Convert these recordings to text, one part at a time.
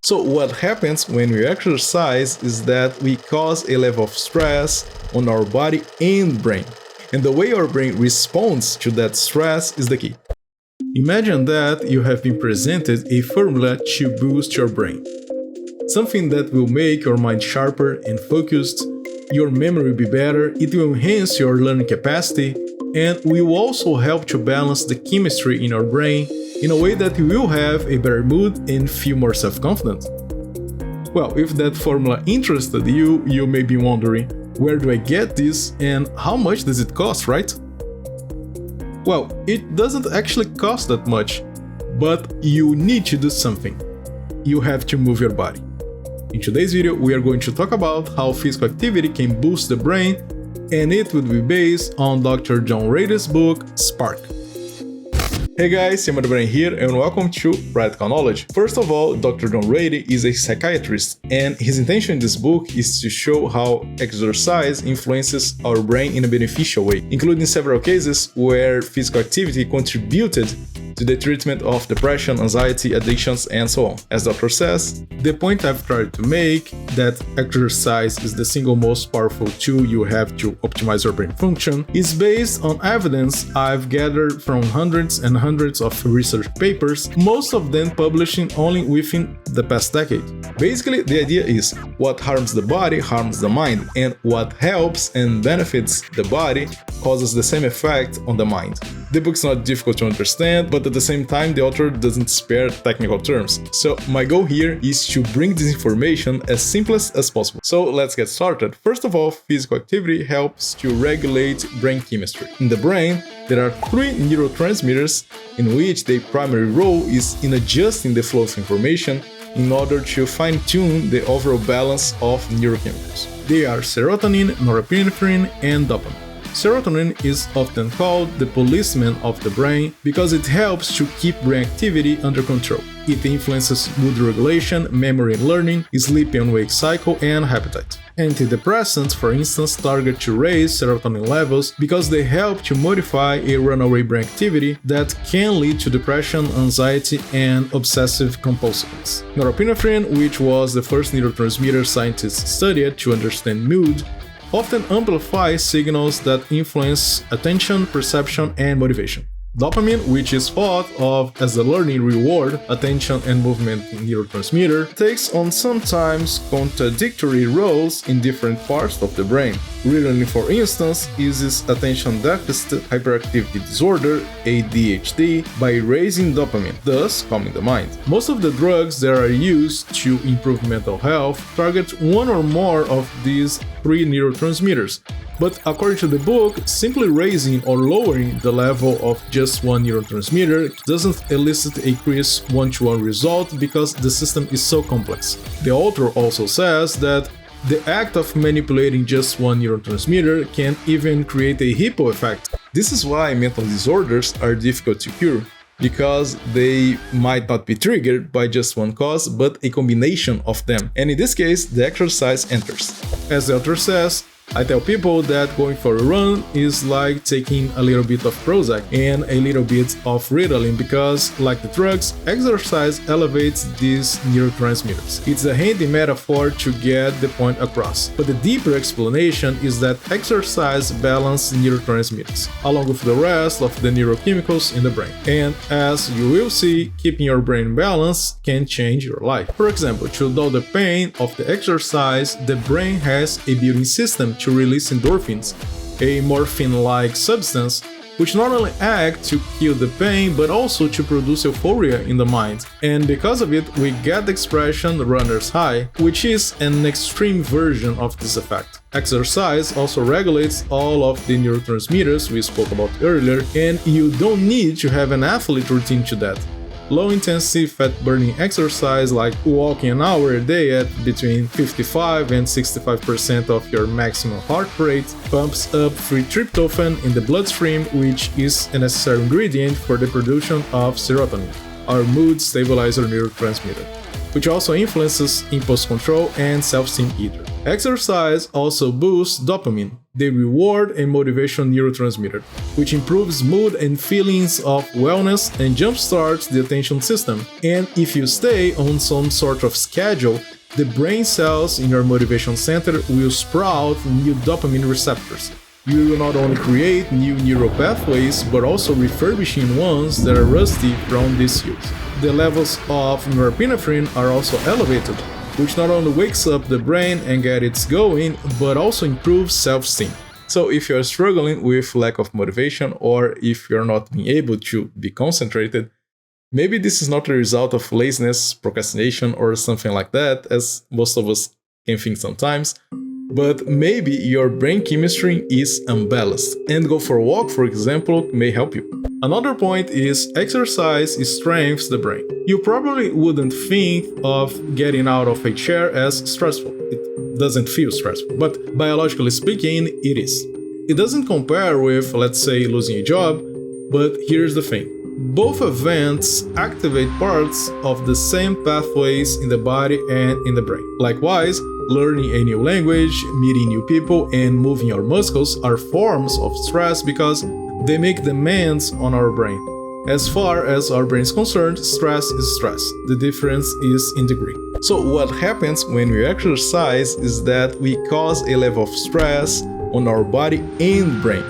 So what happens when we exercise is that we cause a level of stress on our body and brain. And the way our brain responds to that stress is the key. Imagine that you have been presented a formula to boost your brain. Something that will make your mind sharper and focused, your memory will be better, it will enhance your learning capacity, and will also help to balance the chemistry in your brain in a way that you will have a better mood and feel more self-confident. Well, if that formula interested you, you may be wondering, where do I get this and how much does it cost, right? Well, it doesn't actually cost that much, but you need to do something. You have to move your body. In today's video, we are going to talk about how physical activity can boost the brain, and it will be based on Dr. John Ratey's book, Spark. Hey guys, Simon Brain here and welcome to Practical Knowledge. First of all, Dr. John Ratey is a psychiatrist, and his intention in this book is to show how exercise influences our brain in a beneficial way, including several cases where physical activity contributed to the treatment of depression, anxiety, addictions, and so on. As Doctor says, the point I've tried to make that exercise is the single most powerful tool you have to optimize your brain function is based on evidence I've gathered from hundreds and hundreds of research papers, most of them publishing only within the past decade. Basically, the idea is what harms the body harms the mind, and what helps and benefits the body causes the same effect on the mind. The book's not difficult to understand, but at the same time, the author doesn't spare technical terms. So my goal here is to bring this information as simple as possible. So let's get started. First of all, physical activity helps to regulate brain chemistry. In the brain, there are three neurotransmitters in which their primary role is in adjusting the flow of information in order to fine-tune the overall balance of neurochemicals. They are serotonin, norepinephrine, and dopamine. Serotonin is often called the policeman of the brain because it helps to keep brain activity under control. It influences mood regulation, memory and learning, sleep and wake cycle, and appetite. Antidepressants, for instance, target to raise serotonin levels because they help to modify a runaway brain activity that can lead to depression, anxiety, and obsessive compulsiveness. Norepinephrine, which was the first neurotransmitter scientists studied to understand mood, often amplifies signals that influence attention, perception, and motivation. Dopamine, which is thought of as the learning reward, attention and movement neurotransmitter, takes on sometimes contradictory roles in different parts of the brain. Ritalin, for instance, uses attention deficit hyperactivity disorder, ADHD, by raising dopamine, thus calming the mind. Most of the drugs that are used to improve mental health target one or more of these three neurotransmitters. But according to the book, simply raising or lowering the level of just one neurotransmitter doesn't elicit a crisp one-to-one result because the system is so complex. The author also says that the act of manipulating just one neurotransmitter can even create a hippo effect. This is why mental disorders are difficult to cure, because they might not be triggered by just one cause, but a combination of them. And in this case, the exercise enters. As the author says, I tell people that going for a run is like taking a little bit of Prozac and a little bit of Ritalin because, like the drugs, exercise elevates these neurotransmitters. It's a handy metaphor to get the point across. But the deeper explanation is that exercise balances neurotransmitters, along with the rest of the neurochemicals in the brain. And as you will see, keeping your brain balanced can change your life. For example, to dull the pain of the exercise, the brain has a built-in system to release endorphins, a morphine-like substance which not only act to kill the pain but also to produce euphoria in the mind. And because of it, we get the expression runner's high, which is an extreme version of this effect. Exercise also regulates all of the neurotransmitters we spoke about earlier, and you don't need to have an athlete routine to that. Low-intensity fat-burning exercise like walking an hour a day at between 55 and 65% of your maximum heart rate pumps up free tryptophan in the bloodstream, which is a necessary ingredient for the production of serotonin, our mood stabilizer neurotransmitter. which also influences impulse control and self-esteem either. Exercise also boosts dopamine, the reward and motivation neurotransmitter, which improves mood and feelings of wellness and jumpstarts the attention system. And if you stay on some sort of schedule, the brain cells in your motivation center will sprout new dopamine receptors. You will not only create new neural pathways, but also refurbishing ones that are rusty from disuse. The levels of norepinephrine are also elevated, which not only wakes up the brain and gets it going, but also improves self-esteem. So if you're struggling with lack of motivation, or if you're not being able to be concentrated, maybe this is not a result of laziness, procrastination, or something like that, as most of us can think sometimes, but maybe your brain chemistry is unbalanced, and go for a walk, for example, may help you. Another point is exercise strengthens the brain. You probably wouldn't think of getting out of a chair as stressful. It doesn't feel stressful, but biologically speaking, it is. It doesn't compare with, let's say, losing a job, but here's the thing. Both events activate parts of the same pathways in the body and in the brain. Likewise, learning a new language, meeting new people, and moving our muscles are forms of stress because they make demands on our brain. As far as our brain is concerned, stress is stress. The difference is in degree. So what happens when we exercise is that we cause a level of stress on our body and brain.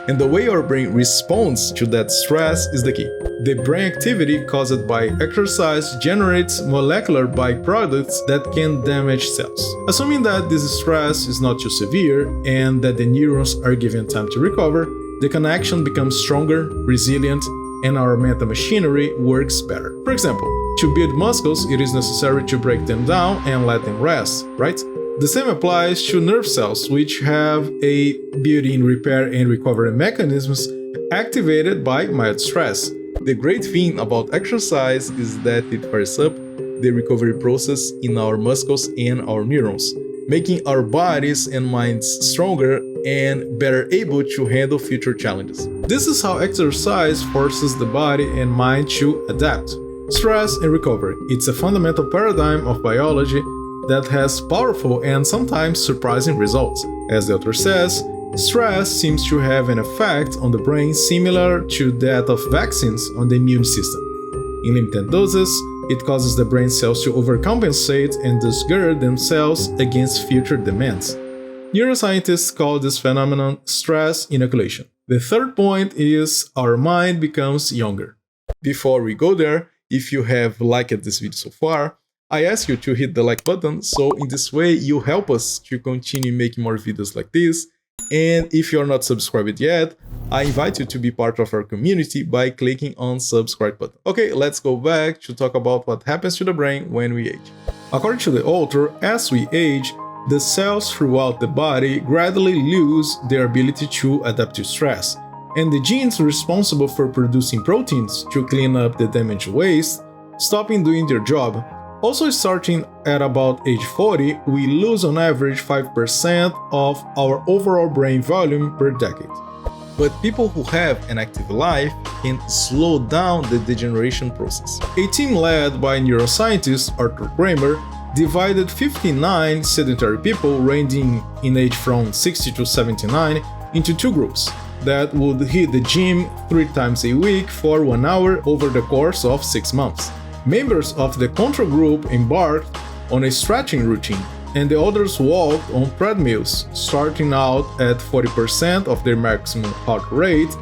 And the way our brain responds to that stress is the key. The brain activity caused by exercise generates molecular byproducts that can damage cells. Assuming that this stress is not too severe and that the neurons are given time to recover, the connection becomes stronger, resilient, and our mental machinery works better. For example, to build muscles, it is necessary to break them down and let them rest, right? The same applies to nerve cells, which have a built-in repair and recovery mechanisms activated by mild stress. The great thing about exercise is that it fires up the recovery process in our muscles and our neurons, making our bodies and minds stronger and better able to handle future challenges. This is how exercise forces the body and mind to adapt. Stress and recovery. It's a fundamental paradigm of biology that has powerful and sometimes surprising results. As the author says, stress seems to have an effect on the brain similar to that of vaccines on the immune system. In limited doses, it causes the brain cells to overcompensate and thus guard themselves against future demands. Neuroscientists call this phenomenon stress inoculation. The third point is our mind becomes younger. Before we go there, if you have liked this video so far, I ask you to hit the like button, so in this way you help us to continue making more videos like this. And if you're not subscribed yet, I invite you to be part of our community by clicking on subscribe button. Okay, let's go back to talk about what happens to the brain when we age. According to the author, as we age, the cells throughout the body gradually lose their ability to adapt to stress, and the genes responsible for producing proteins to clean up the damaged waste stopping doing their job. Also, starting at about age 40, we lose on average 5% of our overall brain volume per decade. But people who have an active life can slow down the degeneration process. A team led by neuroscientist Arthur Kramer divided 59 sedentary people ranging in age from 60 to 79 into two groups that would hit the gym 3 times a week for 1 hour over the course of 6 months. Members of the control group embarked on a stretching routine, and the others walked on treadmills, starting out at 40% of their maximum heart rate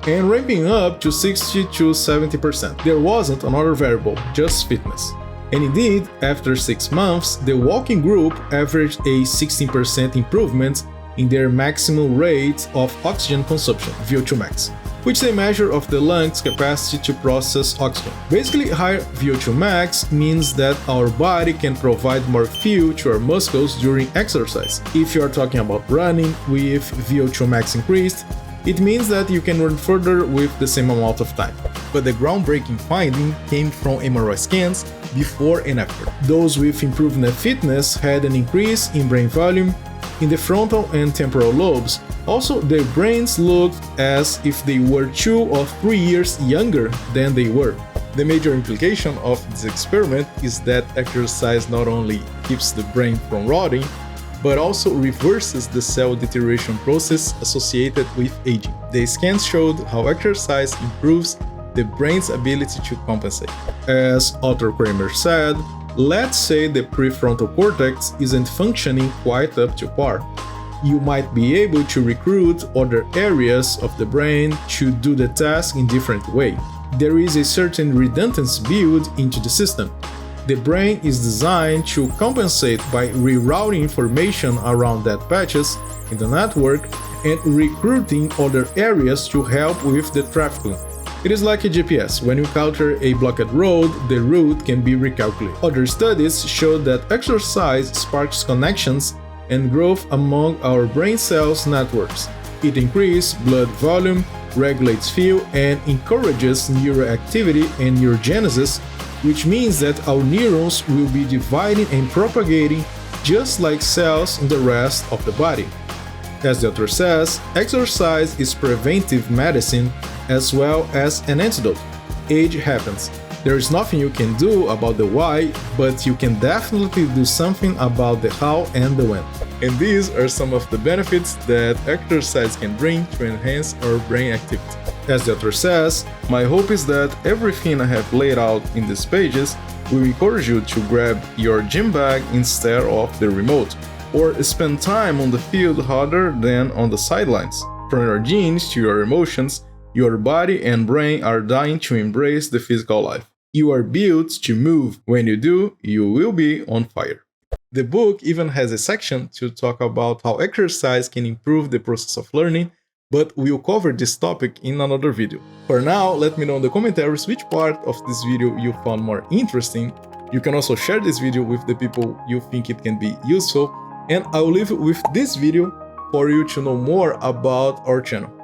and ramping up to 60 to 70%. There wasn't another variable, just fitness. And indeed, after 6 months, the walking group averaged a 16% improvement in their maximum rate of oxygen consumption, VO2 max, which is a measure of the lung's capacity to process oxygen. Basically, higher VO2 max means that our body can provide more fuel to our muscles during exercise. If you are talking about running with VO2 max increased, it means that you can run further with the same amount of time. But the groundbreaking finding came from MRI scans before and after. Those with improved fitness had an increase in brain volume in the frontal and temporal lobes. Also, their brains looked as if they were 2 or 3 years younger than they were. The major implication of this experiment is that exercise not only keeps the brain from rotting, but also reverses the cell deterioration process associated with aging. The scans showed how exercise improves the brain's ability to compensate. As Arthur Kramer said, let's say the prefrontal cortex isn't functioning quite up to par. You might be able to recruit other areas of the brain to do the task in different way. There is a certain redundancy built into the system. The brain is designed to compensate by rerouting information around dead patches in the network and recruiting other areas to help with the trafficking. It is like a GPS. When you encounter a blocked road, the route can be recalculated. Other studies show that exercise sparks connections and growth among our brain cells networks. It increases blood volume, regulates feel, and encourages neuroactivity and neurogenesis, which means that our neurons will be dividing and propagating just like cells in the rest of the body. As the author says, exercise is preventive medicine as well as an antidote. Age happens. There is nothing you can do about the why, but you can definitely do something about the how and the when. And these are some of the benefits that exercise can bring to enhance our brain activity. As the author says, my hope is that everything I have laid out in these pages will encourage you to grab your gym bag instead of the remote, or spend time on the field rather than on the sidelines. From your genes to your emotions, your body and brain are dying to embrace the physical life. You are built to move. When you do, you will be on fire. The book even has a section to talk about how exercise can improve the process of learning, but we'll cover this topic in another video. For now, let me know in the commentaries which part of this video you found more interesting. You can also share this video with the people you think it can be useful, and I'll leave it with this video for you to know more about our channel.